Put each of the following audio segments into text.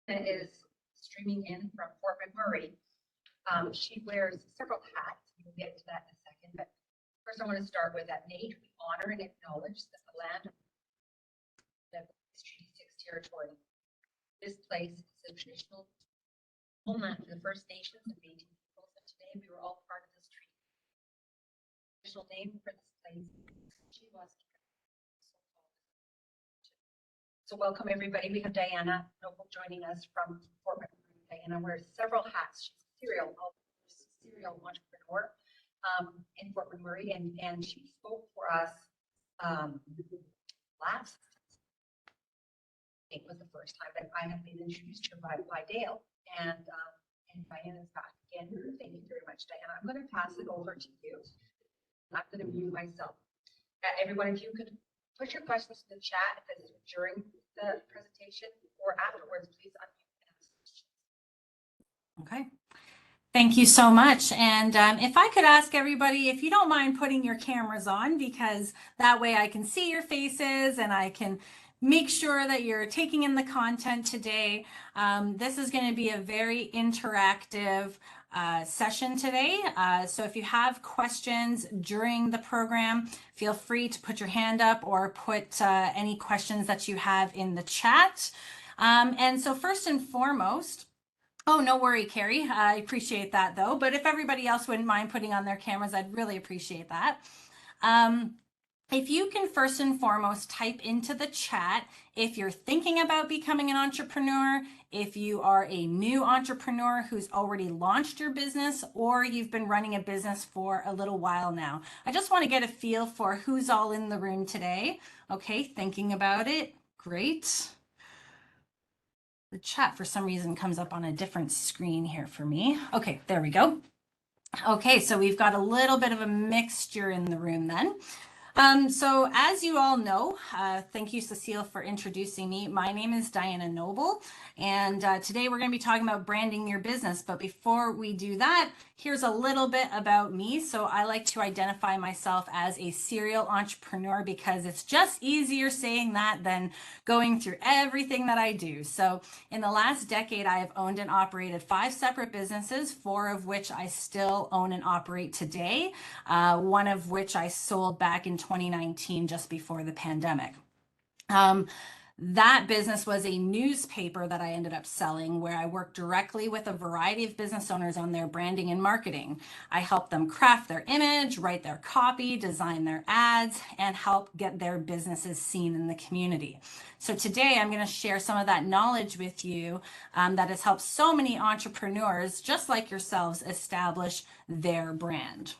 Is streaming in from Fort McMurray. She wears several hats. We'll get to that in a second. But first, I want to start with that Nate. We honor and acknowledge that the land of the Treaty 6 territory. This place is a traditional homeland for the First Nations and Métis peoples, and today we were all part of this treaty. The official name for this place she was. So welcome everybody. We have Diana Noble joining us from Fort McMurray. Diana wears several hats. She's a serial entrepreneur in Fort McMurray, and she spoke for us last. It was the first time that I have been introduced to her by Dale, and Diana's back again. Thank you very much, Diana. I'm going to pass it over to you. I'm going to mute myself. Everyone, if you could put your questions in the chat during the presentation or afterwards, please unmute and ask questions. Okay. Thank you so much. And if I could ask everybody, if you don't mind putting your cameras on, because that way I can see your faces and I can make sure that you're taking in the content today. This is going to be a very interactive session today. So if you have questions during the program, feel free to put your hand up or put any questions that you have in the chat. And so first and foremost, oh, no worry, Carrie. I appreciate that though. But if everybody else wouldn't mind putting on their cameras, I'd really appreciate that. If you can first and foremost type into the chat if you're thinking about becoming an entrepreneur, if you are a new entrepreneur who's already launched your business, or you've been running a business for a little while now. I just want to get a feel for who's all in the room today. Okay, thinking about it. Great. The chat for some reason comes up on a different screen here for me. Okay, there we go. Okay, so we've got a little bit of a mixture in the room then. So as you all know, thank you, Cecile, for introducing me. My name is Diana Noble, and today we're going to be talking about branding your business. But before we do that, here's a little bit about me. So I like to identify myself as a serial entrepreneur because it's just easier saying that than going through everything that I do. So in the last decade, I have owned and operated 5 separate businesses, 4 of which I still own and operate today, one of which I sold back in 2019, just before the pandemic. That business was a newspaper that I ended up selling, where I worked directly with a variety of business owners on their branding and marketing. I helped them craft their image, write their copy, design their ads, and help get their businesses seen in the community. So today I'm going to share some of that knowledge with you that has helped so many entrepreneurs, just like yourselves, establish their brand.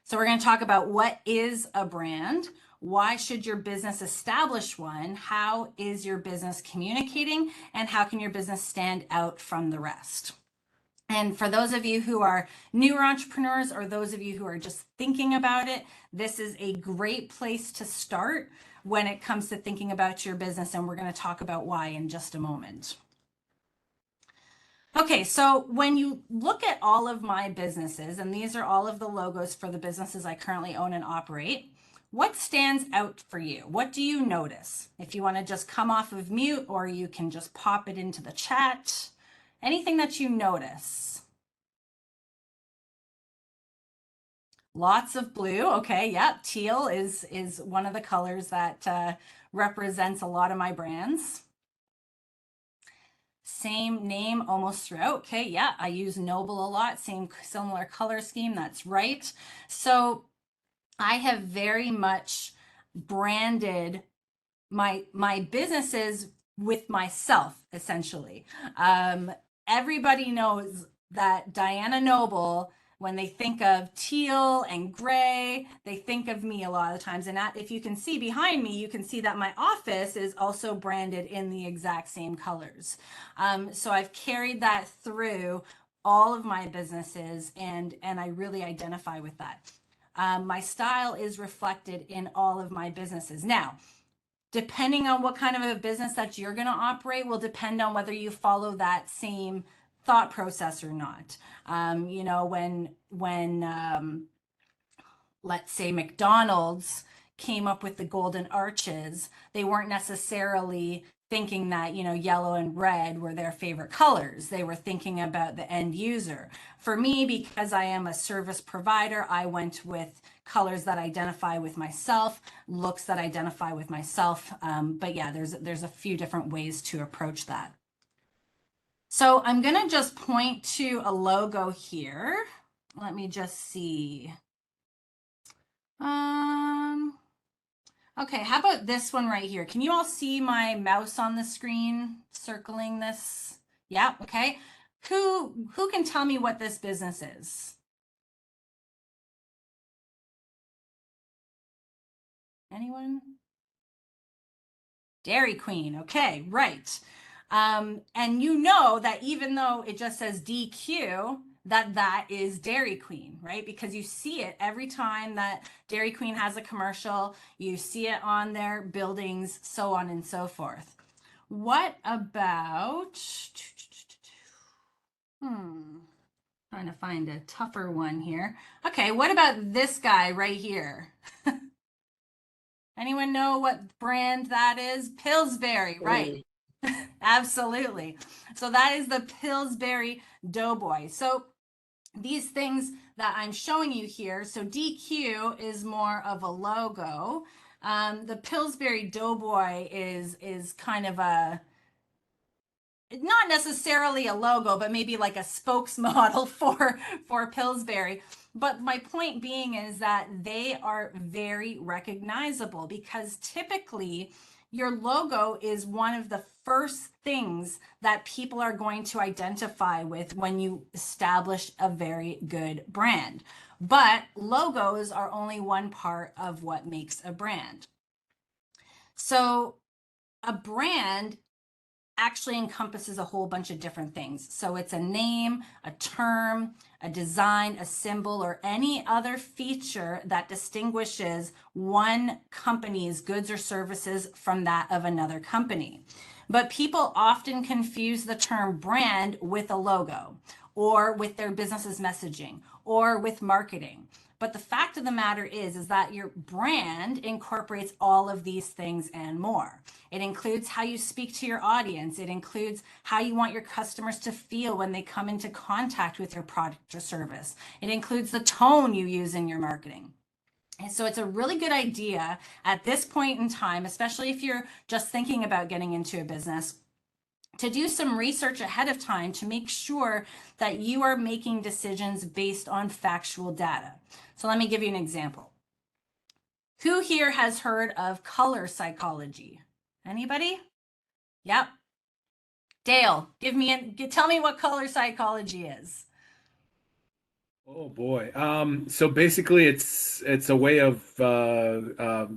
So we're going to talk about what is a brand, why should your business establish one, how is your business communicating, and how can your business stand out from the rest. And for those of you who are newer entrepreneurs or those of you who are just thinking about it, this is a great place to start when it comes to thinking about your business, and we're going to talk about why in just a moment. Okay, so when you look at all of my businesses, and these are all of the logos for the businesses I currently own and operate, what stands out for you? What do you notice? If you want to just come off of mute, or you can just pop it into the chat, anything that you notice. Lots of blue. Okay, yeah, teal is one of the colors that represents a lot of my brands. Same name almost throughout. Okay, yeah, I use Noble a lot, similar color scheme, that's right. So I have very much branded my businesses with myself, essentially. Everybody knows that Diana Noble, when they think of teal and gray, they think of me a lot of the times. And if you can see behind me, you can see that my office is also branded in the exact same colors. So I've carried that through all of my businesses, and I really identify with that. My style is reflected in all of my businesses. Now, depending on what kind of a business that you're going to operate will depend on whether you follow that same thought process or not. You know, when let's say McDonald's came up with the golden arches, they weren't necessarily thinking that, you know, yellow and red were their favorite colors. They were thinking about the end user. For me, because I am a service provider, I went with colors that identify with myself, looks that identify with myself. But yeah, there's a few different ways to approach that. So I'm going to just point to a logo here. Let me just see. Okay, how about this one right here? Can you all see my mouse on the screen circling this? Yeah, okay. Who can tell me what this business is? Anyone? Dairy Queen. Okay, right. And you know that even though it just says DQ, that is Dairy Queen, right? Because you see it every time that Dairy Queen has a commercial, you see it on their buildings, so on and so forth. What about, trying to find a tougher one here. Okay, what about this guy right here? Anyone know what brand that is? Pillsbury, right? Absolutely. So that is the Pillsbury Doughboy. So these things that I'm showing you here, so DQ is more of a logo. The Pillsbury Doughboy is kind of a, not necessarily a logo, but maybe like a spokesmodel for Pillsbury. But my point being is that they are very recognizable because typically your logo is one of the first things that people are going to identify with when you establish a very good brand. But logos are only one part of what makes a brand. So a brand actually encompasses a whole bunch of different things. So it's a name, a term, a design, a symbol, or any other feature that distinguishes one company's goods or services from that of another company. But people often confuse the term brand with a logo, or with their business's messaging, or with marketing. But the fact of the matter is that your brand incorporates all of these things and more. It includes how you speak to your audience. It includes how you want your customers to feel when they come into contact with your product or service. It includes the tone you use in your marketing. And so it's a really good idea at this point in time, especially if you're just thinking about getting into a business, to do some research ahead of time to make sure that you are making decisions based on factual data. So let me give you an example. Who here has heard of color psychology? Anybody? Yep. Dale, tell me what color psychology is. Oh boy. So basically it's a way of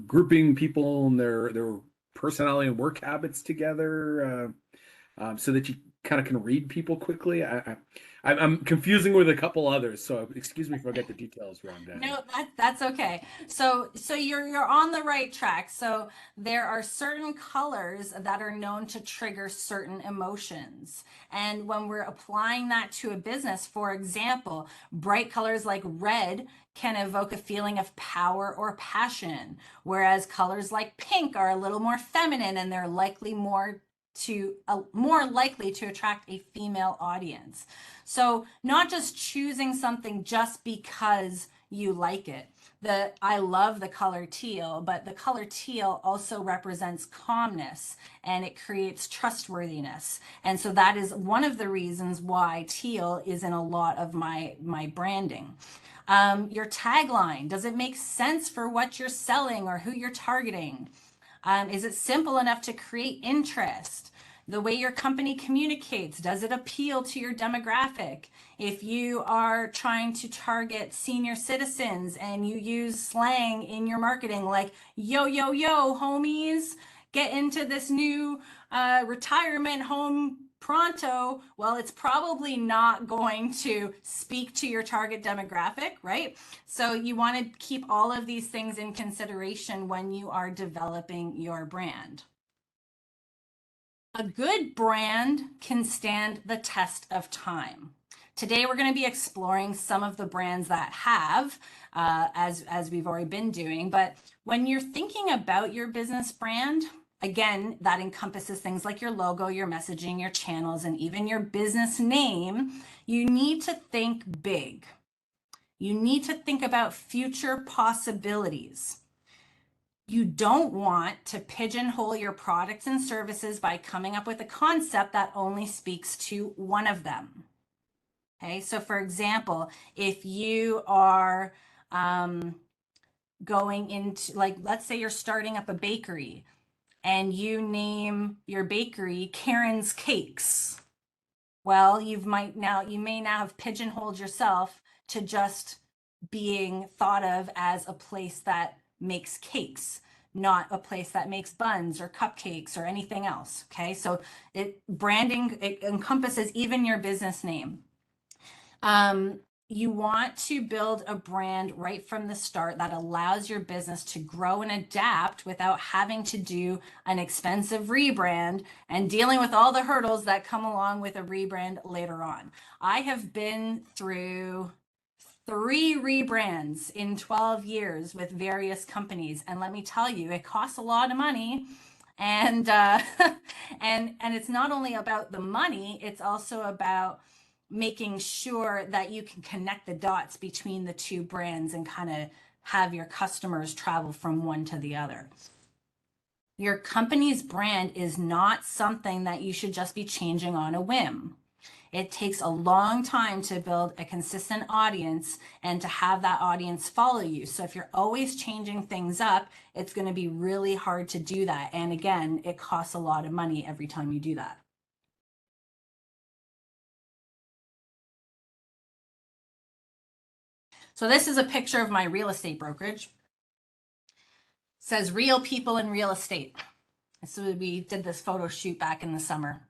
grouping people and their personality and work habits together so that you kind of can read people quickly. I'm confusing with a couple others, so excuse me if I get the details wrong, Dan. No, that's okay. So you're on the right track. So there are certain colors that are known to trigger certain emotions. And when we're applying that to a business, for example, bright colors like red can evoke a feeling of power or passion, whereas colors like pink are a little more feminine and they're more likely to attract a female audience. So not just choosing something just because you like it. I love the color teal, but the color teal also represents calmness and it creates trustworthiness. And so that is one of the reasons why teal is in a lot of my branding. Your tagline, does it make sense for what you're selling or who you're targeting? Is it simple enough to create interest? The way your company communicates, does it appeal to your demographic? If you are trying to target senior citizens and you use slang in your marketing like, yo, yo, yo, homies, get into this new retirement home pronto, well, it's probably not going to speak to your target demographic, right? So you want to keep all of these things in consideration when you are developing your brand. A good brand can stand the test of time. Today, we're going to be exploring some of the brands that have, as we've already been doing. But when you're thinking about your business brand, again, that encompasses things like your logo, your messaging, your channels, and even your business name. You need to think big. You need to think about future possibilities. You don't want to pigeonhole your products and services by coming up with a concept that only speaks to one of them. Okay, so for example, if you are going into, like, let's say you're starting up a bakery and you name your bakery Karen's Cakes. Well, you may now have pigeonholed yourself to just being thought of as a place that makes cakes, not a place that makes buns or cupcakes or anything else. Okay, so branding, it encompasses even your business name. You want to build a brand right from the start that allows your business to grow and adapt without having to do an expensive rebrand and dealing with all the hurdles that come along with a rebrand later on. I have been through 3 rebrands in 12 years with various companies, and let me tell you, it costs a lot of money. And and it's not only about the money, it's also about making sure that you can connect the dots between the 2 brands and kind of have your customers travel from one to the other. Your company's brand is not something that you should just be changing on a whim. It takes a long time to build a consistent audience and to have that audience follow you. So if you're always changing things up, it's going to be really hard to do that. And again, it costs a lot of money every time you do that. So this is a picture of my real estate brokerage. It says real people in real estate. So we did this photo shoot back in the summer.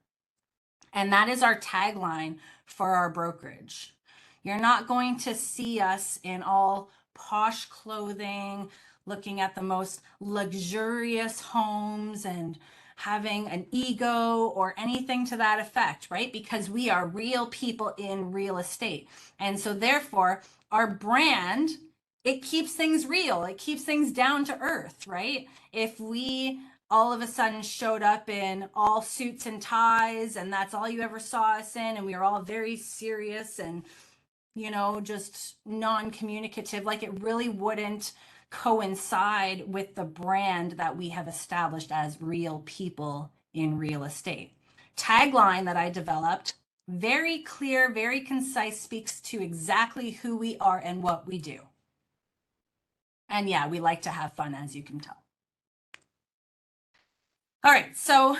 And that is our tagline for our brokerage. You're not going to see us in all posh clothing, looking at the most luxurious homes and having an ego or anything to that effect, right? Because we are real people in real estate. And so therefore, our brand, it keeps things real. It keeps things down to earth, right? If we all of a sudden showed up in all suits and ties and that's all you ever saw us in, and we were all very serious and, you know, just non-communicative, like it really wouldn't coincide with the brand that we have established as real people in real estate. Tagline that I developed, very clear, very concise, speaks to exactly who we are and what we do. And yeah, we like to have fun, as you can tell. All right, so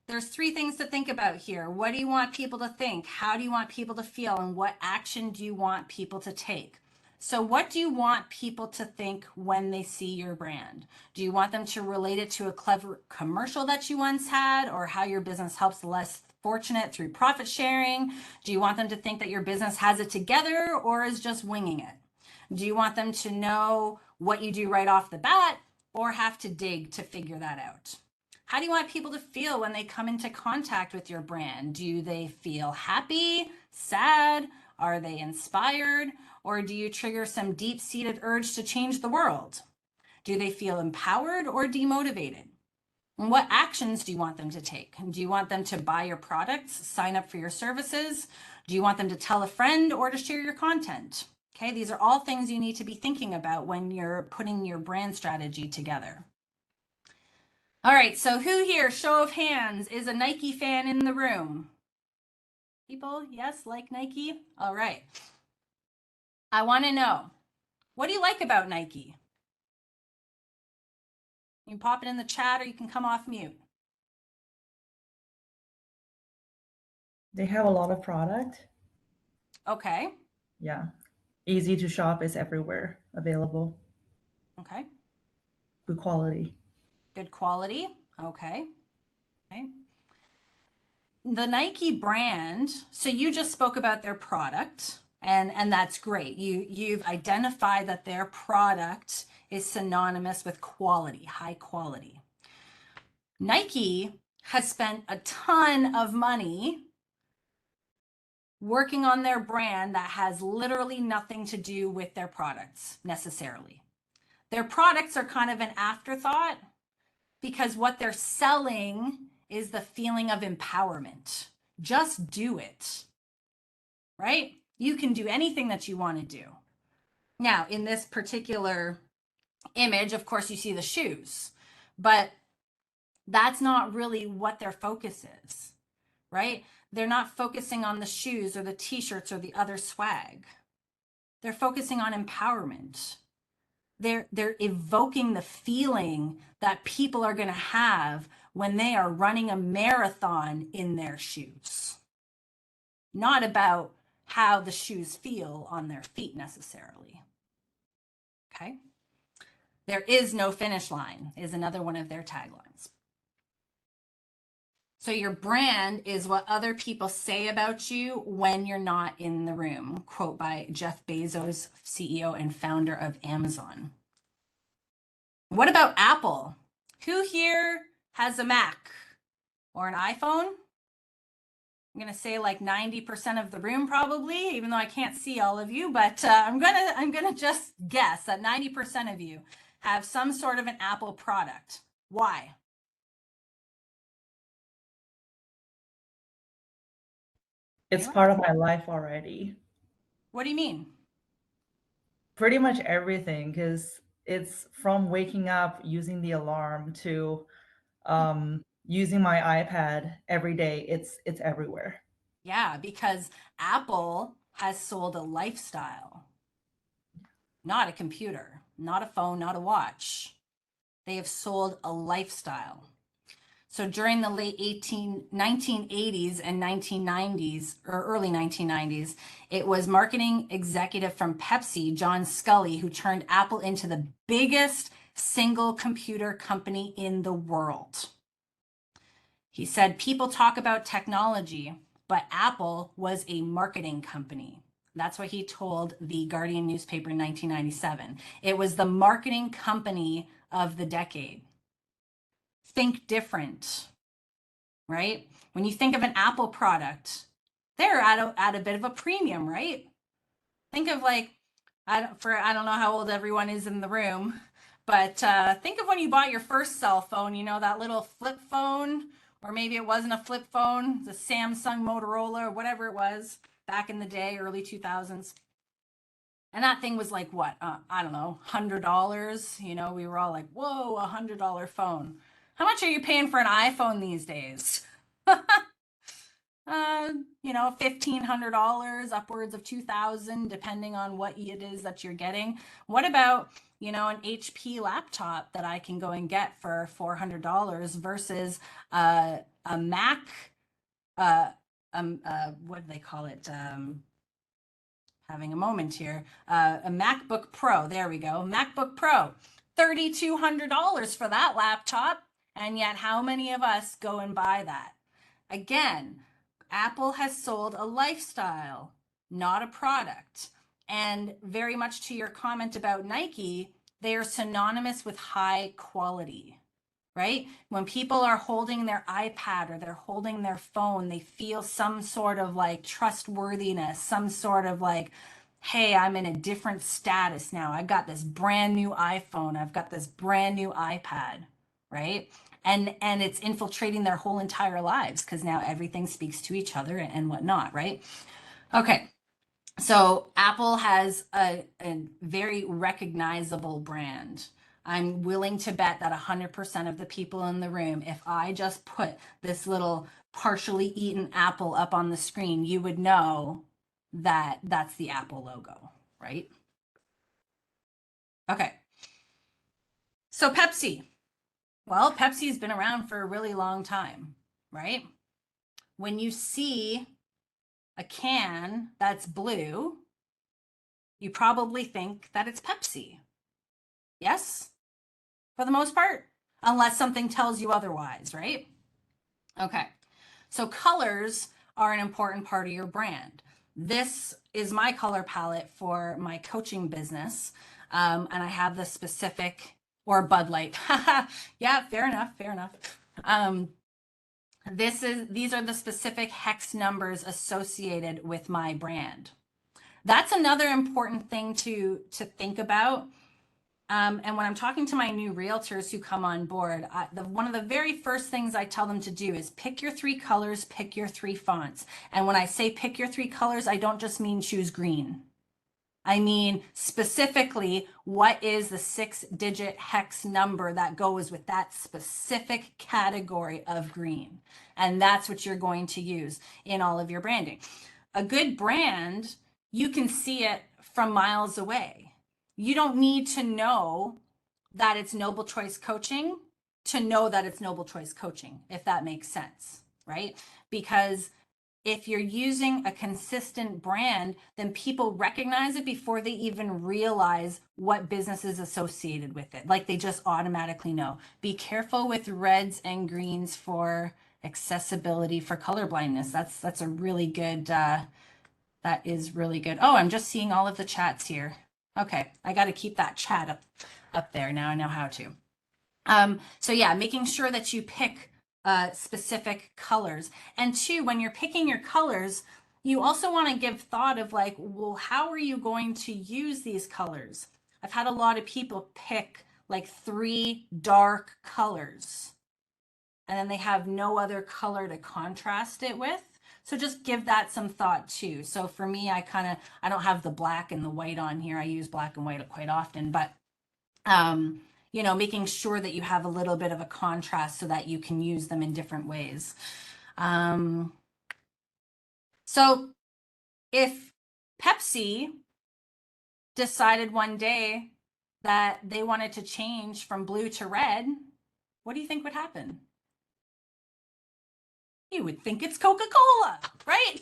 there's 3 things to think about here. What do you want people to think? How do you want people to feel? And what action do you want people to take? So what do you want people to think when they see your brand? Do you want them to relate it to a clever commercial that you once had, or how your business helps the less fortunate through profit sharing? Do you want them to think that your business has it together or is just winging it? Do you want them to know what you do right off the bat, or have to dig to figure that out? How do you want people to feel when they come into contact with your brand? Do they feel happy, sad? Are they inspired? Or do you trigger some deep-seated urge to change the world? Do they feel empowered or demotivated? And what actions do you want them to take? Do you want them to buy your products, sign up for your services? Do you want them to tell a friend or to share your content? Okay, these are all things you need to be thinking about when you're putting your brand strategy together. All right, so who here, show of hands, is a Nike fan in the room? People, yes, like Nike? All right. I want to know, what do you like about Nike? You can pop it in the chat or you can come off mute. They have a lot of product. Okay. Yeah. Easy to shop, is everywhere available. Okay. Good quality. Good quality. Okay. Okay. The Nike brand, so you just spoke about their product, and that's great. You've identified that their product is synonymous with quality, high quality. Nike has spent a ton of money working on their brand that has literally nothing to do with their products necessarily. Their products are kind of an afterthought, because what they're selling is the feeling of empowerment. Just do it, right? You can do anything that you want to do. Now, in this particular image, of course, you see the shoes, but that's not really what their focus is, right? They're not focusing on the shoes or the t-shirts or the other swag. They're focusing on empowerment. They're evoking the feeling that people are going to have when they are running a marathon in their shoes. Not about how the shoes feel on their feet necessarily. Okay? There is no finish line is another one of their taglines. So your brand is what other people say about you when you're not in the room. Quote by Jeff Bezos, CEO and founder of Amazon. What about Apple? Who here has a Mac or an iPhone? I'm going to say like 90% of the room probably, even though I can't see all of you, but I'm going to just guess that 90% of you have some sort of an Apple product. Why? It's Anyone? part of my life already. What do you mean? Pretty much everything, because it's from waking up, using the alarm to using my iPad every day. It's everywhere. Yeah, because Apple has sold a lifestyle, not a computer, not a phone, not a watch. They have sold a lifestyle. So during the late 1980s and 1990s, or early 1990s, it was marketing executive from Pepsi, John Scully, who turned Apple into the biggest single computer company in the world. He said, people talk about technology, but Apple was a marketing company. That's what he told the Guardian newspaper in 1997. It was the marketing company of the decade. Think different, right? When you think of an Apple product, they're at a bit of a premium, right? Think of like, I don't know how old everyone is in the room, but think of when you bought your first cell phone, you know, that little flip phone, or maybe it wasn't a flip phone, the Samsung, Motorola, or whatever it was back in the day, early 2000s. And that thing was like what? I don't know, $100. You know, we were all like, whoa, $100 phone. How much are you paying for an iPhone these days? You know, $1,500, upwards of $2,000, depending on what it is that you're getting. What about, you know, an HP laptop that I can go and get for $400 versus a Mac, what do they call it? Having a moment here. A MacBook Pro. There we go. MacBook Pro. $3,200 for that laptop. And yet, how many of us go and buy that? Again, Apple has sold a lifestyle, not a product. And very much to your comment about Nike, they are synonymous with high quality, right? When people are holding their iPad or they're holding their phone, they feel some sort of like trustworthiness, some sort of like, hey, I'm in a different status now. I've got this brand new iPhone. I've got this brand new iPad, right? And it's infiltrating their whole entire lives because now everything speaks to each other and whatnot, right? Okay. So Apple has a very recognizable brand. I'm willing to bet that 100% of the people in the room, if I just put this little partially eaten apple up on the screen, you would know that that's the Apple logo, right? Okay. So Pepsi. Well, Pepsi's been around for a really long time, right? When you see a can that's blue, you probably think that it's Pepsi. Yes? For the most part, unless something tells you otherwise, right? Okay. So colors are an important part of your brand. This is my color palette for my coaching business. And I have the specific, or Bud Light. Yeah, fair enough, fair enough. These are the specific hex numbers associated with my brand. That's another important thing to think about. And when I'm talking to my new realtors who come on board, one of the very first things I tell them to do is pick your 3 colors, pick your 3 fonts. And when I say pick your 3 colors, I don't just mean choose green. I mean, specifically, what is the 6-digit hex number that goes with that specific category of green? And that's what you're going to use in all of your branding. A good brand, you can see it from miles away. You don't need to know that it's Noble Choice Coaching to know that it's Noble Choice Coaching, if that makes sense, right? Because if you're using a consistent brand, then people recognize it before they even realize what business is associated with it. Like they just automatically know. Be careful with reds and greens for accessibility for colorblindness. That's a really good, that is really good. Oh, I'm just seeing all of the chats here. Okay, I got to keep that chat up there. Now I know how to. So yeah, making sure that you pick specific colors. And 2, when you're picking your colors, you also want to give thought of like, well, how are you going to use these colors? I've had a lot of people pick like 3 dark colors, and then they have no other color to contrast it with. So just give that some thought too. So for me, I don't have the black and the white on here. I use black and white quite often, but you know, making sure that you have a little bit of a contrast so that you can use them in different ways. So if Pepsi decided one day that they wanted to change from blue to red, what do you think would happen? You would think it's Coca-Cola, right?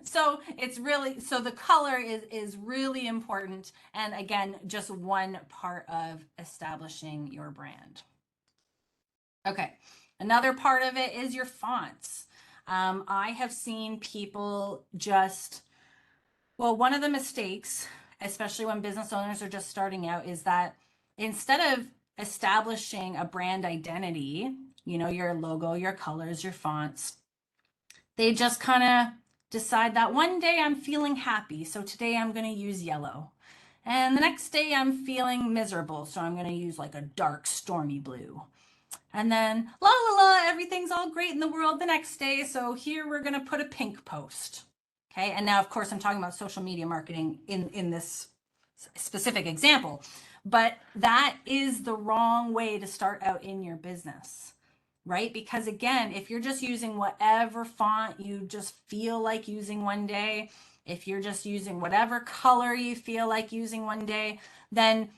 So it's really, so the color is really important. And again, just one part of establishing your brand. Okay, another part of it is your fonts. I have seen people just, well, one of the mistakes, especially when business owners are just starting out, is that instead of establishing a brand identity, you know, your logo, your colors, your fonts, they just kind of decide that one day I'm feeling happy, so today I'm going to use yellow. And the next day I'm feeling miserable, so I'm going to use like a dark stormy blue. And then la la la, everything's all great in the world the next day, so here we're going to put a pink post. Okay, and now of course I'm talking about social media marketing in this specific example, but that is the wrong way to start out in your business, right? Because again, if you're just using whatever font you just feel like using one day, if you're just using whatever color you feel like using one day, then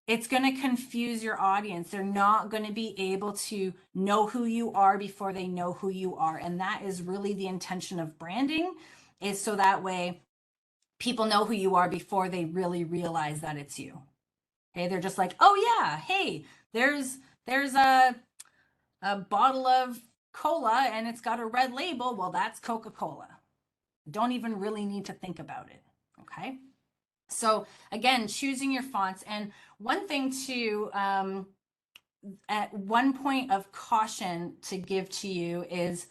it's going to confuse your audience. They're not going to be able to know who you are before they know who you are. And that is really the intention of branding, is so that way people know who you are before they really realize that it's you. Okay, they're just like, oh yeah, hey, there's a bottle of cola and it's got a red label. Well, that's Coca-Cola. Don't even really need to think about it. Okay. So again, choosing your fonts. And one thing to, at one point of caution to give to you is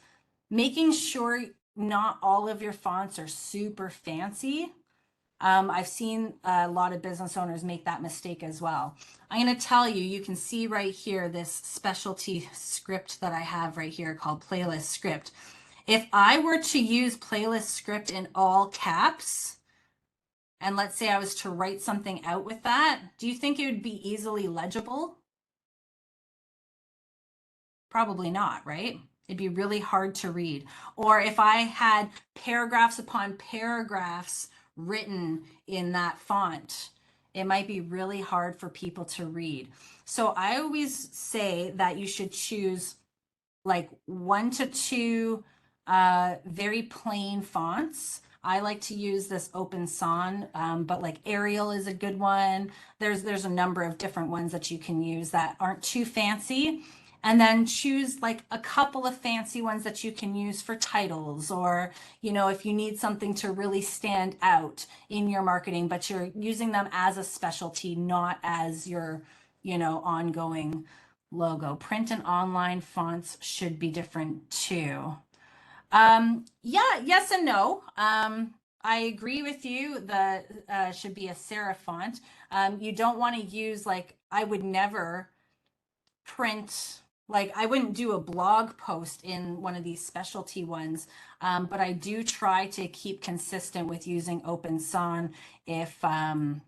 making sure not all of your fonts are super fancy. I've seen a lot of business owners make that mistake as well. I'm going to tell you, you can see right here, this specialty script that I have right here called Playlist Script. If I were to use Playlist Script in all caps, and let's say I was to write something out with that, do you think it would be easily legible? Probably not, right? It'd be really hard to read. Or if I had paragraphs upon paragraphs written in that font, it might be really hard for people to read. So I always say that you should choose like 1 to 2 very plain fonts. I like to use this Open Son, but like Arial is a good one. There's a number of different ones that you can use that aren't too fancy. And then choose like a couple of fancy ones that you can use for titles, or, you know, if you need something to really stand out in your marketing, but you're using them as a specialty, not as your, you know, ongoing logo. Print and online fonts should be different too. Yeah, yes and no. I agree with you. The should be a serif font. You don't want to use like, I would never print, like I wouldn't do a blog post in one of these specialty ones, but I do try to keep consistent with using Open Son if I'm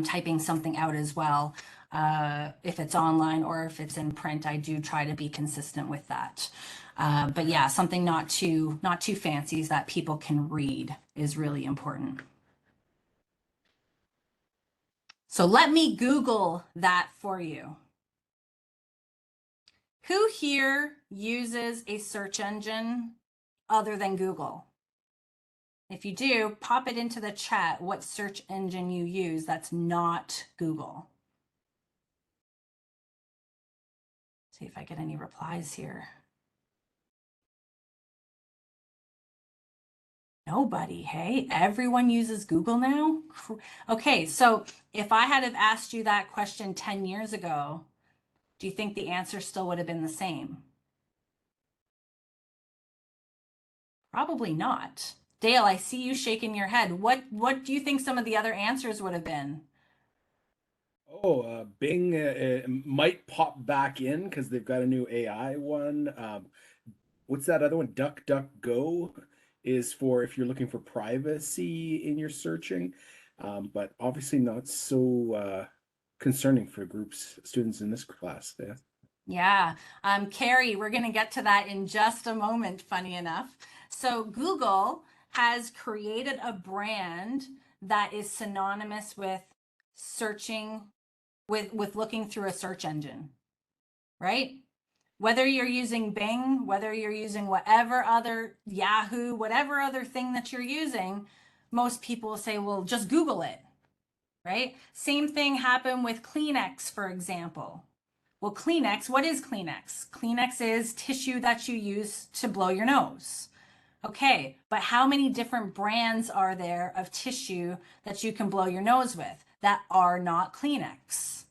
typing something out as well. If it's online or if it's in print, I do try to be consistent with that. But yeah, something not too fancy that people can read is really important. So let me Google that for you. Who here uses a search engine other than Google? If you do, pop it into the chat what search engine you use that's not Google. See if I get any replies here. Nobody, hey? Everyone uses Google now? Okay, so if I had have asked you that question 10 years ago, do you think the answer still would have been the same? Probably not. Dale, I see you shaking your head. What do you think some of the other answers would have been? Oh, Bing might pop back in because they've got a new AI one. What's that other one? DuckDuckGo is for if you're looking for privacy in your searching, but obviously not so concerning for students in this class. Yeah. Yeah, Carrie, we're going to get to that in just a moment, funny enough. So Google has created a brand that is synonymous with searching, with looking through a search engine, right? Whether you're using Bing, whether you're using whatever other Yahoo, whatever other thing that you're using, most people will say, well, just Google it, right? Same thing happened with Kleenex, for example. Well, Kleenex, what is Kleenex? Kleenex is tissue that you use to blow your nose. Okay, but how many different brands are there of tissue that you can blow your nose with that are not Kleenex?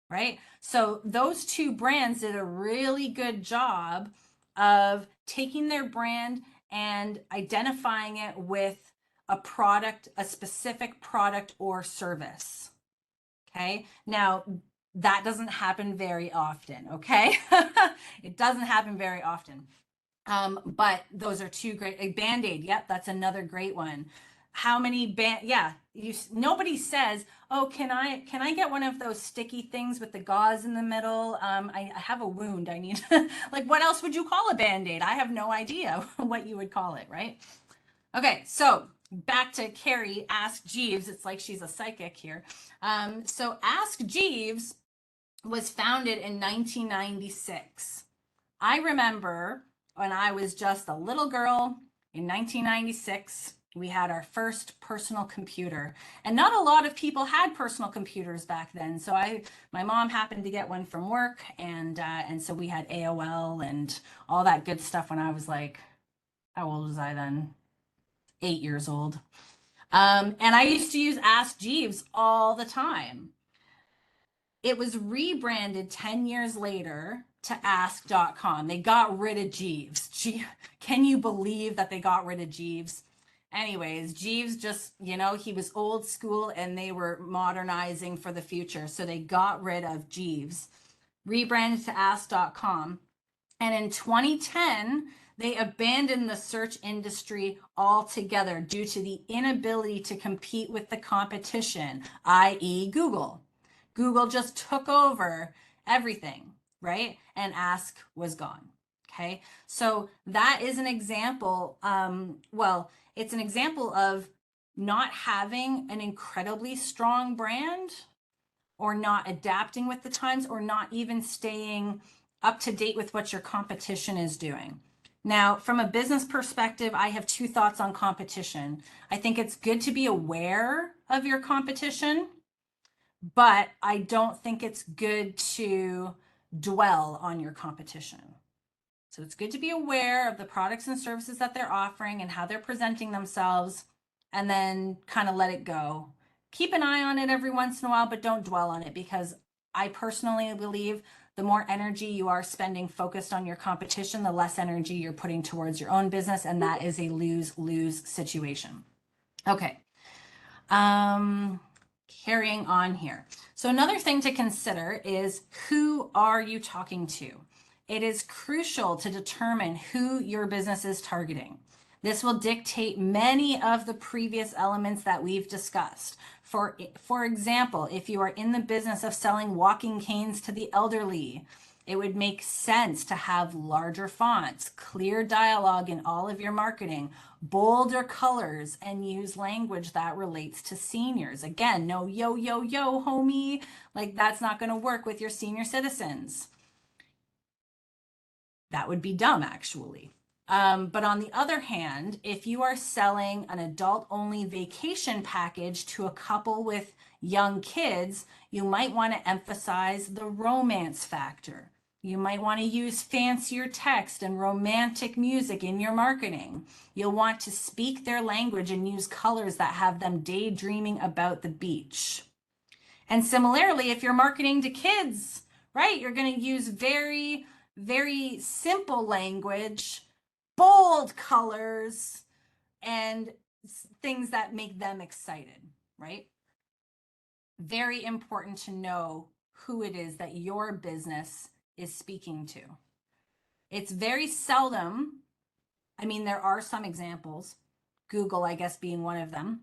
Right? So those two brands did a really good job of taking their brand and identifying it with a product, a specific product or service. Okay. Now, that doesn't happen very often. Okay. It doesn't happen very often. But those are two great. A Band-Aid. Yep. That's another great one. How many yeah, nobody says, oh, can I get one of those sticky things with the gauze in the middle? I have a wound. I need like, what else would you call a Band-Aid? I have no idea what you would call it, right? Okay, so back to Carrie, Ask Jeeves. It's like she's a psychic here. So Ask Jeeves was founded in 1996. I remember when I was just a little girl in 1996, we had our first personal computer, and not a lot of people had personal computers back then. So my mom happened to get one from work, and so we had AOL and all that good stuff when I was like, how old was I then? 8 years old. And I used to use Ask Jeeves all the time. It was rebranded 10 years later to ask.com. They got rid of Jeeves. Can you believe that they got rid of Jeeves? Anyways, Jeeves just, he was old school and they were modernizing for the future. So they got rid of Jeeves, rebranded to ask.com. And in 2010, they abandoned the search industry altogether due to the inability to compete with the competition, i.e. Google. Google just took over everything, right? And Ask was gone. Okay. So that is an example. Well, it's an example of not having an incredibly strong brand or not adapting with the times or not even staying up to date with what your competition is doing. Now, from a business perspective, I have two thoughts on competition. I think it's good to be aware of your competition, but I don't think it's good to dwell on your competition. So it's good to be aware of the products and services that they're offering and how they're presenting themselves, and then kind of let it go. Keep an eye on it every once in a while, but don't dwell on it, because I personally believe The more energy you are spending focused on your competition, the less energy you're putting towards your own business, and that is a lose-lose situation. Okay. Carrying on here. So another thing to consider is, who are you talking to? It is crucial to determine who your business is targeting. This will dictate many of the previous elements that we've discussed. For example, if you are in the business of selling walking canes to the elderly, it would make sense to have larger fonts, clear dialogue in all of your marketing, bolder colors, and use language that relates to seniors. Again, no yo, yo, yo, homie. Like, that's not going to work with your senior citizens. That would be dumb, actually. But on the other hand, if you are selling an adult-only vacation package to a couple with young kids, you might want to emphasize the romance factor. You might want to use fancier text and romantic music in your marketing. You'll want to speak their language and use colors that have them daydreaming about the beach. And similarly, if you're marketing to kids, right, you're going to use very, very simple language, bold colors, and things that make them excited, right? Very important to know who it is that your business is speaking to. It's very seldom, I mean, there are some examples, Google, I guess, being one of them,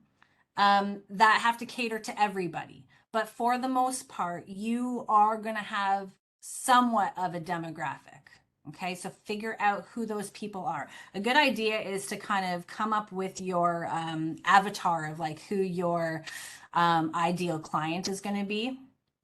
that have to cater to everybody. But for the most part, you are going to have somewhat of a demographic. Okay, so figure out who those people are. A good idea is to kind of come up with your avatar of like who your ideal client is going to be.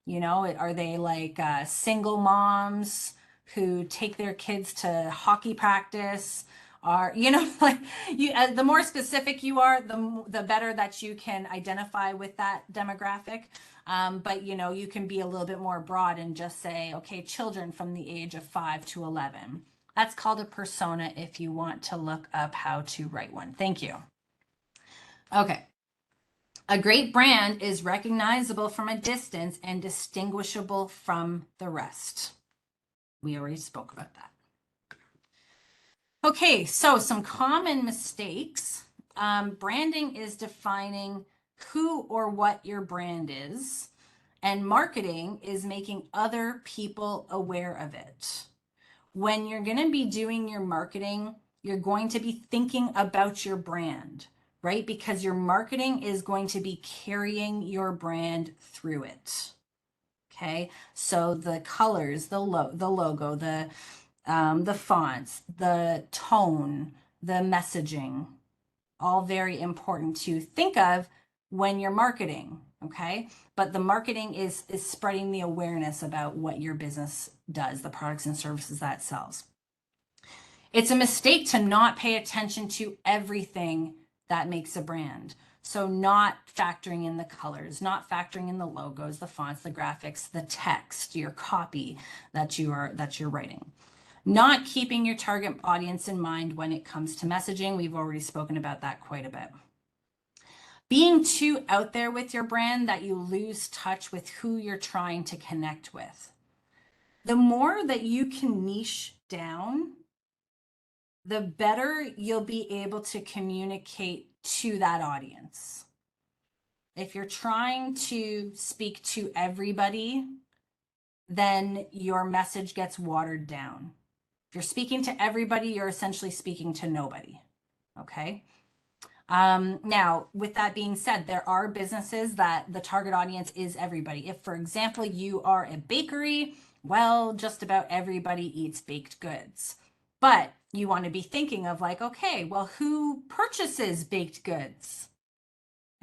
You know, are they like single moms who take their kids to hockey practice? Are, you know, like you, the more specific you are, the better that you can identify with that demographic. But you know, you can be a little bit more broad and just say, okay, children from the age of 5 to 11. That's called a persona if you want to look up how to write one. Thank you. Okay. A great brand is recognizable from a distance and distinguishable from the rest. We already spoke about that. Okay, so some common mistakes. Branding is defining who or what your brand is, and marketing is making other people aware of it. When you're going to be doing your marketing, you're going to be thinking about your brand, right? Because your marketing is going to be carrying your brand through it. Okay, so the colors, the logo, the fonts, the tone, the messaging, all very important to think of when you're marketing, okay? But the marketing is spreading the awareness about what your business does, the products and services that it sells. It's a mistake to not pay attention to everything that makes a brand. So not factoring in the colors, not factoring in the logos, the fonts, the graphics, the text, your copy that you're writing. Not keeping your target audience in mind when it comes to messaging. We've already spoken about that quite a bit. Being too out there with your brand that you lose touch with who you're trying to connect with. The more that you can niche down, the better you'll be able to communicate to that audience. If you're trying to speak to everybody, then your message gets watered down. If you're speaking to everybody, you're essentially speaking to nobody. Okay. Now, with that being said, there are businesses that the target audience is everybody. If, for example, you are a bakery, well, just about everybody eats baked goods. But you want to be thinking of like, okay, well, who purchases baked goods?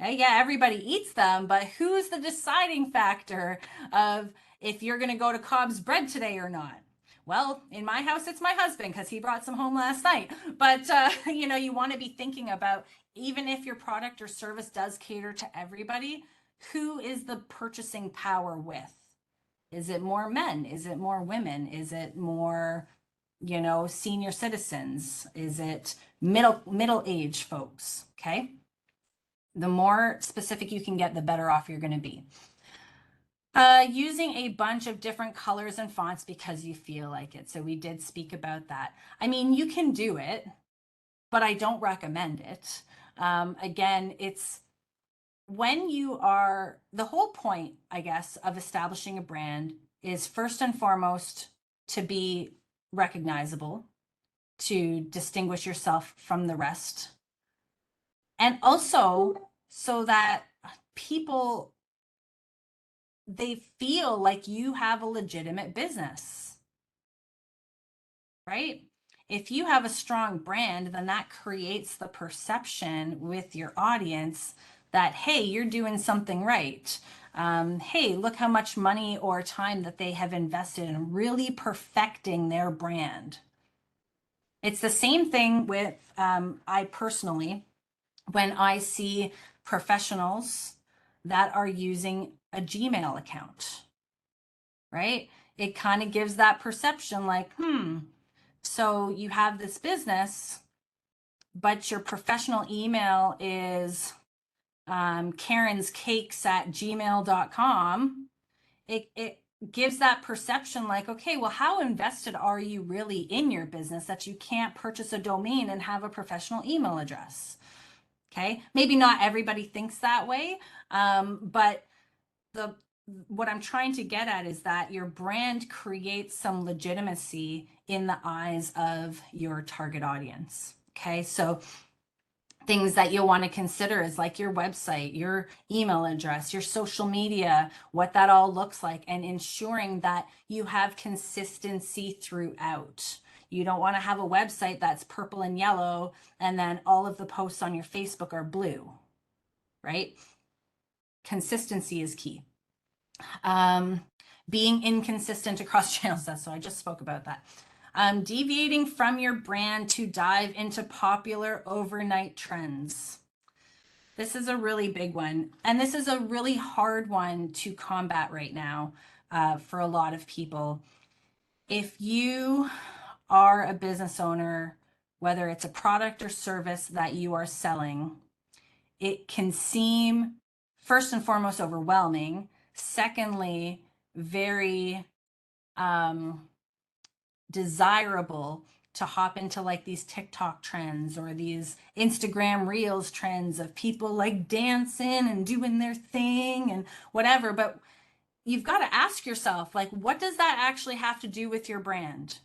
Yeah, everybody eats them, but who's the deciding factor of if you're going to go to Cobb's Bread today or not? Well, in my house, it's my husband because he brought some home last night. But, you know, you want to be thinking about, even if your product or service does cater to everybody, who is the purchasing power with? Is it more men? Is it more women? Is it more, you know, senior citizens? Is it middle-aged folks? Okay. The more specific you can get, the better off you're going to be. Using a bunch of different colors and fonts because you feel like it. So we did speak about that. I mean, you can do it, but I don't recommend it. Again, it's when you are, the whole point, I guess, of establishing a brand is first and foremost to be recognizable, to distinguish yourself from the rest, and also so that people, they feel like you have a legitimate business, right? If you have a strong brand, then that creates the perception with your audience that, hey, you're doing something right. Hey, look how much money or time that they have invested in really perfecting their brand. It's the same thing with, I personally, when I see professionals that are using a Gmail account, right? It kind of gives that perception like, so you have this business, but your professional email is karenscakes@gmail.com. It gives that perception like, okay, well, how invested are you really in your business that you can't purchase a domain and have a professional email address? Okay, maybe not everybody thinks that way, but what I'm trying to get at is that your brand creates some legitimacy in the eyes of your target audience. Okay, so things that you'll want to consider is like your website, your email address, your social media, what that all looks like, and ensuring that you have consistency throughout. You don't want to have a website that's purple and yellow and then all of the posts on your Facebook are blue, right? Consistency is key. Being inconsistent across channels. So I just spoke about that. Deviating from your brand to dive into popular overnight trends. This is a really big one. And this is a really hard one to combat right now for a lot of people. If you are a business owner, whether it's a product or service that you are selling, it can seem first and foremost overwhelming. Secondly, very desirable to hop into like these TikTok trends or these Instagram Reels trends of people like dancing and doing their thing and whatever. But you've got to ask yourself, like, what does that actually have to do with your brand?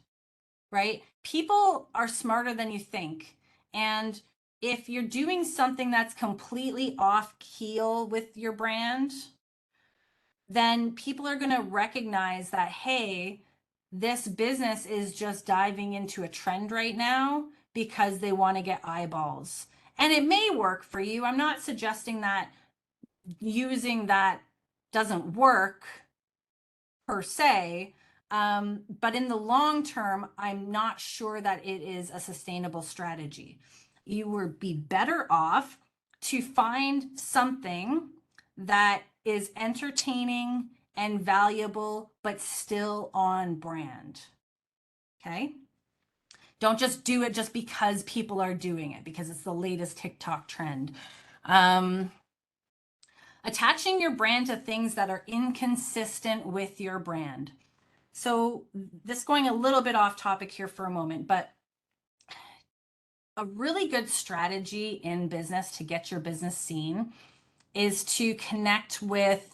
Right? People are smarter than you think. And if you're doing something that's completely off keel with your brand, then people are going to recognize that, hey, this business is just diving into a trend right now because they want to get eyeballs. And it may work for you. I'm not suggesting that using that doesn't work per se. But in the long term, I'm not sure that it is a sustainable strategy. You would be better off to find something that is entertaining and valuable, but still on brand. Okay? Don't just do it just because people are doing it, because it's the latest TikTok trend. Attaching your brand to things that are inconsistent with your brand. So this going a little bit off topic here for a moment, but a really good strategy in business to get your business seen is to connect with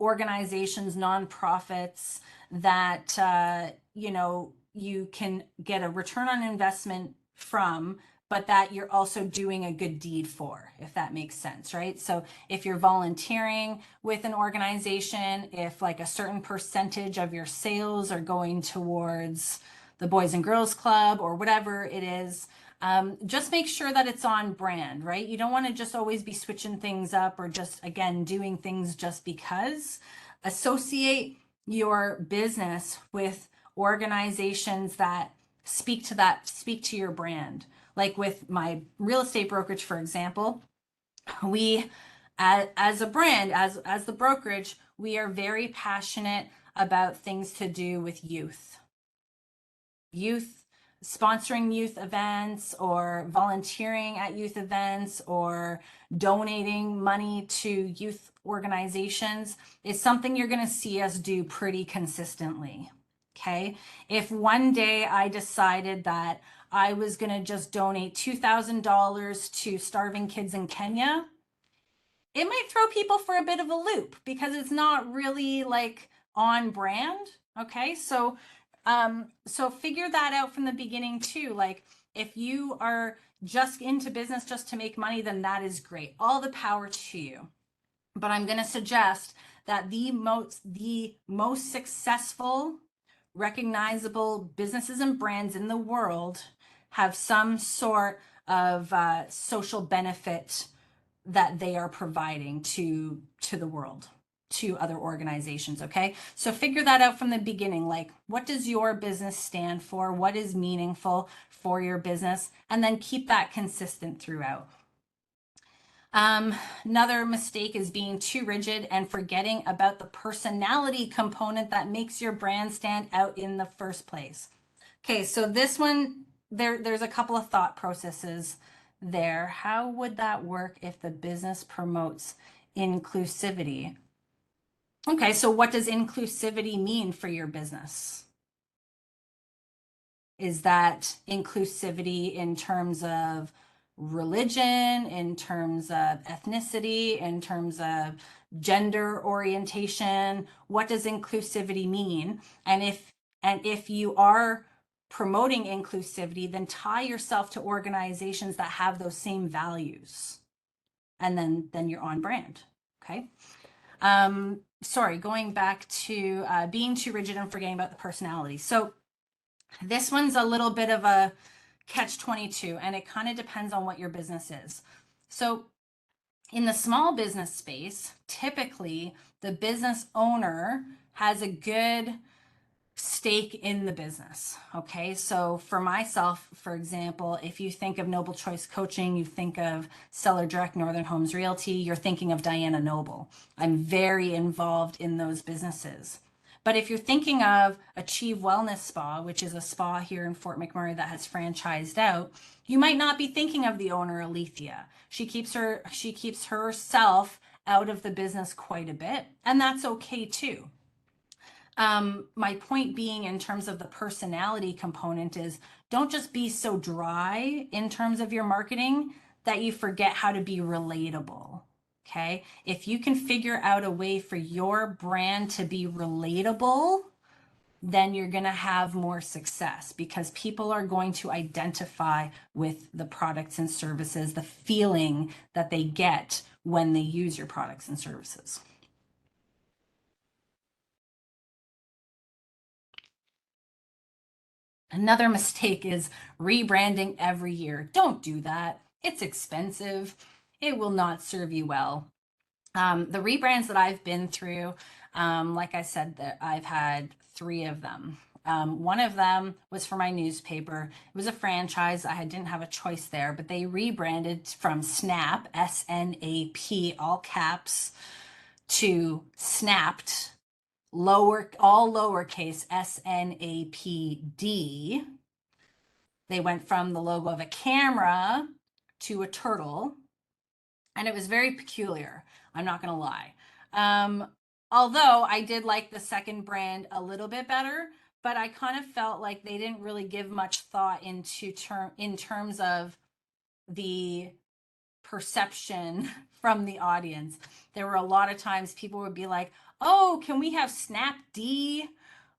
organizations, nonprofits that you can get a return on investment from, but that you're also doing a good deed for, if that makes sense, right? So if you're volunteering with an organization, if like a certain percentage of your sales are going towards the Boys and Girls Club or whatever it is, just make sure that it's on brand, right? You don't want to just always be switching things up or just, again, doing things just because. Associate your business with organizations that speak to your brand. Like with my real estate brokerage, for example, we, as a brand, as the brokerage, we are very passionate about things to do with youth. sponsoring youth events or volunteering at youth events or donating money to youth organizations is something you're going to see us do pretty consistently. Okay. If one day I decided that I was going to just donate $2,000 to starving kids in Kenya, it might throw people for a bit of a loop because it's not really like on brand. Okay. So figure that out from the beginning too. Like if you are just into business just to make money, then that is great. All the power to you. But I'm going to suggest that the most successful, recognizable businesses and brands in the world have some sort of social benefit that they are providing to the world, to other organizations. Okay, so figure that out from the beginning. Like, what does your business stand for? What is meaningful for your business? And then keep that consistent throughout. Another mistake is being too rigid and forgetting about the personality component that makes your brand stand out in the first place. Okay, so this one, there's a couple of thought processes there. How would that work if the business promotes inclusivity? Okay, so what does inclusivity mean for your business? Is that inclusivity in terms of religion, in terms of ethnicity, in terms of gender orientation? What does inclusivity mean? And if you are promoting inclusivity, then tie yourself to organizations that have those same values. And then you're on brand. Okay. Sorry, going back to being too rigid and forgetting about the personality. So this one's a little bit of a catch-22, and it kind of depends on what your business is. So in the small business space, typically the business owner has a good stake in the business. Okay. So for myself, for example, if you think of Noble Choice Coaching, you think of Seller Direct, Northern Homes Realty, you're thinking of Diana Noble. I'm very involved in those businesses. But if you're thinking of Achieve Wellness Spa, which is a spa here in Fort McMurray that has franchised out, you might not be thinking of the owner, Alethea. She keeps herself out of the business quite a bit, and that's okay too. My point being in terms of the personality component is don't just be so dry in terms of your marketing that you forget how to be relatable. Okay. If you can figure out a way for your brand to be relatable, then you're going to have more success because people are going to identify with the products and services, the feeling that they get when they use your products and services. Another mistake is rebranding every year. Don't do that. It's expensive. It will not serve you well. The rebrands that I've been through, like I said, that I've had 3 of them. One of them was for my newspaper. It was a franchise. I didn't have a choice there, but they rebranded from Snap, S-N-A-P, all caps, to Snapped, all lowercase, S-N-A-P-D. They went from the logo of a camera to a turtle, and it was very peculiar. I'm not going to lie. Although I did like the second brand a little bit better, but I kind of felt like they didn't really give much thought into in terms of the perception from the audience. There were a lot of times people would be like, oh, can we have Snap D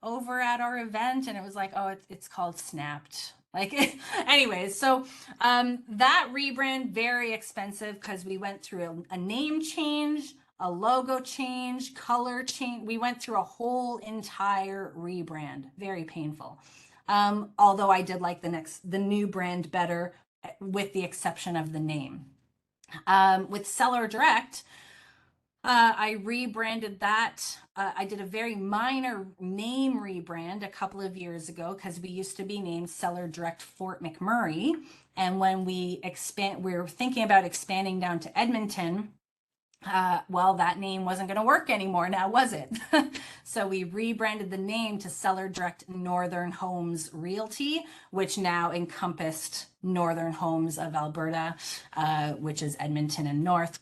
over at our event? And it was like, oh, it's called Snapped. Like, anyways, so that rebrand, very expensive because we went through a name change, a logo change, color change. We went through a whole entire rebrand, very painful. Although I did like the new brand better with the exception of the name. With Seller Direct, I rebranded that. I did a very minor name rebrand a couple of years ago because we used to be named Seller Direct Fort McMurray. And when we were thinking about expanding down to Edmonton, Well, that name wasn't going to work anymore now, was it? So we rebranded the name to Seller Direct Northern Homes Realty, which now encompassed Northern Homes of Alberta, which is Edmonton and North.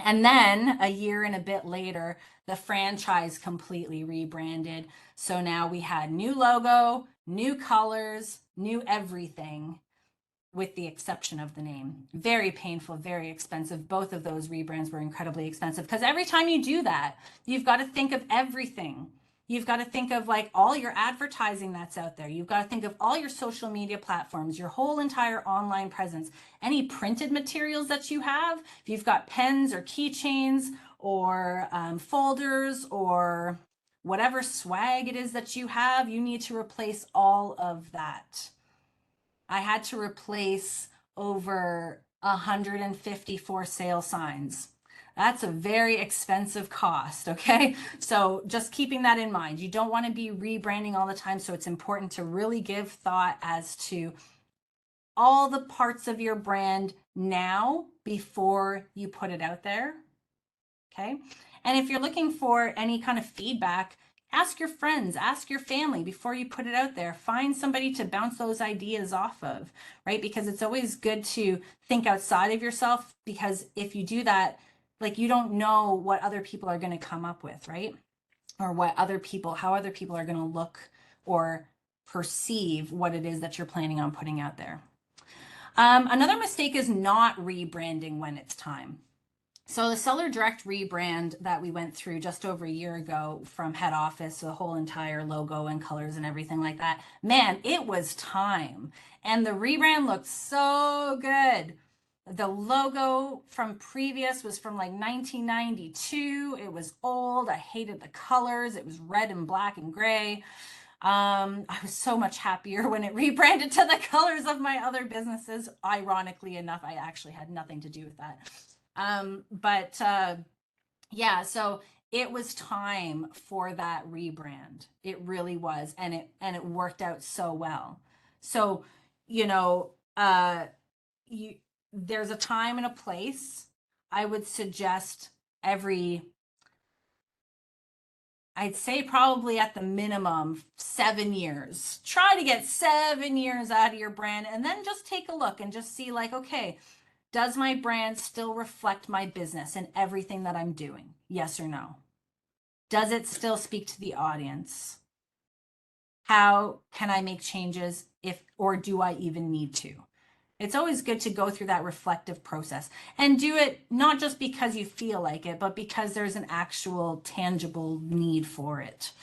And then a year and a bit later, the franchise completely rebranded. So now we had new logo, new colors, new everything, with the exception of the name. Very painful, very expensive. Both of those rebrands were incredibly expensive because every time you do that, you've got to think of everything. You've got to think of like all your advertising that's out there. You've got to think of all your social media platforms, your whole entire online presence, any printed materials that you have. If you've got pens or keychains or folders or whatever swag it is that you have, you need to replace all of that. I had to replace over 154 sale signs. That's a very expensive cost, okay? So just keeping that in mind. You don't want to be rebranding all the time, so it's important to really give thought as to all the parts of your brand now before you put it out there, okay? And if you're looking for any kind of feedback, ask your friends, ask your family before you put it out there. Find somebody to bounce those ideas off of, right? Because it's always good to think outside of yourself, because if you do that, like, you don't know what other people are going to come up with, right? Or how other people are going to look or perceive what it is that you're planning on putting out there. Another mistake is not rebranding when it's time. So the Seller Direct rebrand that we went through just over a year ago from head office, the whole entire logo and colors and everything like that, man, it was time. And the rebrand looked so good. The logo from previous was from like 1992. It was old. I hated the colors. It was red and black and gray. I was so much happier when it rebranded to the colors of my other businesses. Ironically enough, I actually had nothing to do with that. Yeah, so it was time for that rebrand. It really was. And it worked out so well. So, you know, there's a time and a place. I would suggest I'd say probably at the minimum 7 years. Try to get 7 years out of your brand and then just take a look and just see like, okay, does my brand still reflect my business and everything that I'm doing? Yes or no? Does it still speak to the audience? How can I make changes or do I even need to? It's always good to go through that reflective process and do it not just because you feel like it, but because there's an actual tangible need for it.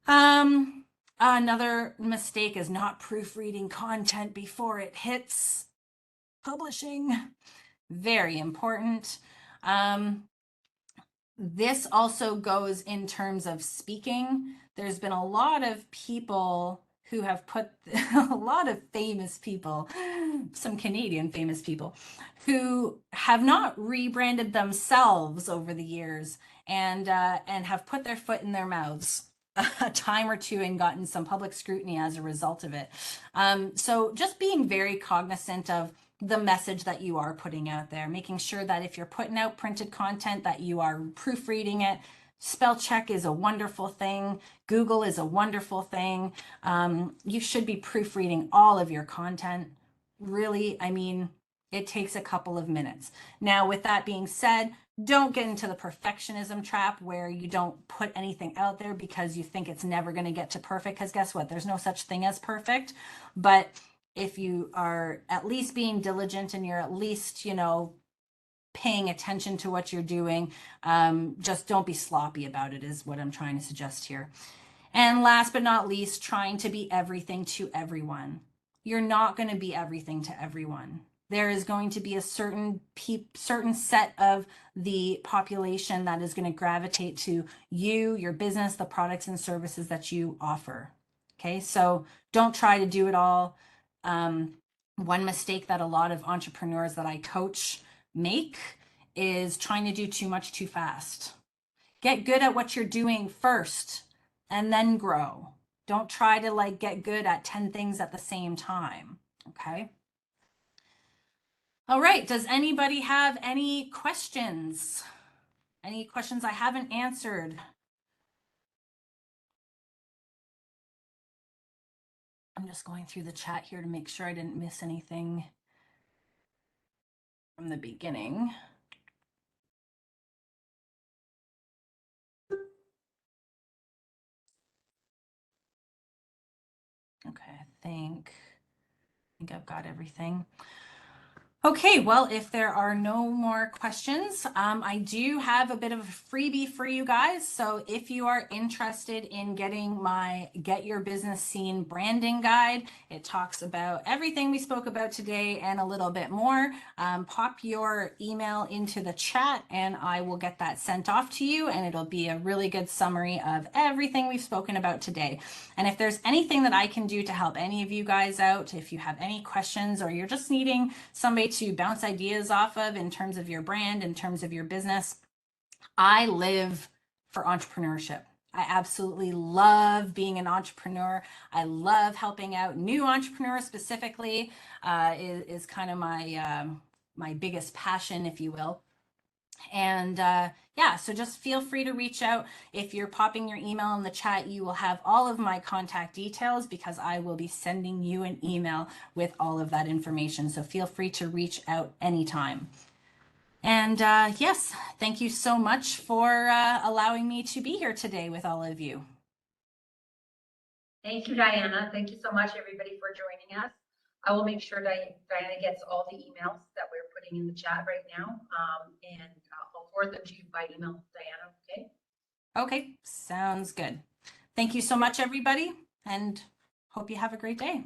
Another mistake is not proofreading content before it hits publishing. Very important. This also goes in terms of speaking. There's been a lot of people who have put a lot of famous people, some Canadian famous people, who have not rebranded themselves over the years and have put their foot in their mouths a time or two and gotten some public scrutiny as a result of it. So just being very cognizant of the message that you are putting out there, making sure that if you're putting out printed content that you are proofreading it. Spell check is a wonderful thing. Google is a wonderful thing. You should be proofreading all of your content. Really, I mean, it takes a couple of minutes. Now, with that being said, don't get into the perfectionism trap where you don't put anything out there because you think it's never going to get to perfect, because guess what? There's no such thing as perfect. But if you are at least being diligent and you're at least, paying attention to what you're doing, just don't be sloppy about it is what I'm trying to suggest here. And last but not least, trying to be everything to everyone. You're not going to be everything to everyone. There is going to be a certain set of the population that is going to gravitate to you, your business, the products and services that you offer. Okay, so don't try to do it all. One mistake that a lot of entrepreneurs that I coach make is trying to do too much too fast. Get good at what you're doing first and then grow. Don't try to get good at 10 things at the same time. Okay. All right. Does anybody have any questions? Any questions I haven't answered? I'm just going through the chat here to make sure I didn't miss anything from the beginning. Okay, I think I've got everything. Okay, well, if there are no more questions, I do have a bit of a freebie for you guys. So if you are interested in getting my Get Your Business Seen branding guide, it talks about everything we spoke about today and a little bit more. Pop your email into the chat and I will get that sent off to you, and it'll be a really good summary of everything we've spoken about today. And if there's anything that I can do to help any of you guys out, if you have any questions or you're just needing somebody to bounce ideas off of in terms of your brand, in terms of your business, I live for entrepreneurship. I absolutely love being an entrepreneur. I love helping out new entrepreneurs specifically, is kind of my biggest passion, if you will. And yeah, so just feel free to reach out. If you're popping your email in the chat, you will have all of my contact details because I will be sending you an email with all of that information. So feel free to reach out anytime. And yes, thank you so much for allowing me to be here today with all of you. Thank you, Diana. Thank you so much, everybody, for joining us. I will make sure Diana gets all the emails that we're putting in the chat right now, and I'll forward them to you by email, Diana, okay? Okay, sounds good. Thank you so much, everybody, and hope you have a great day.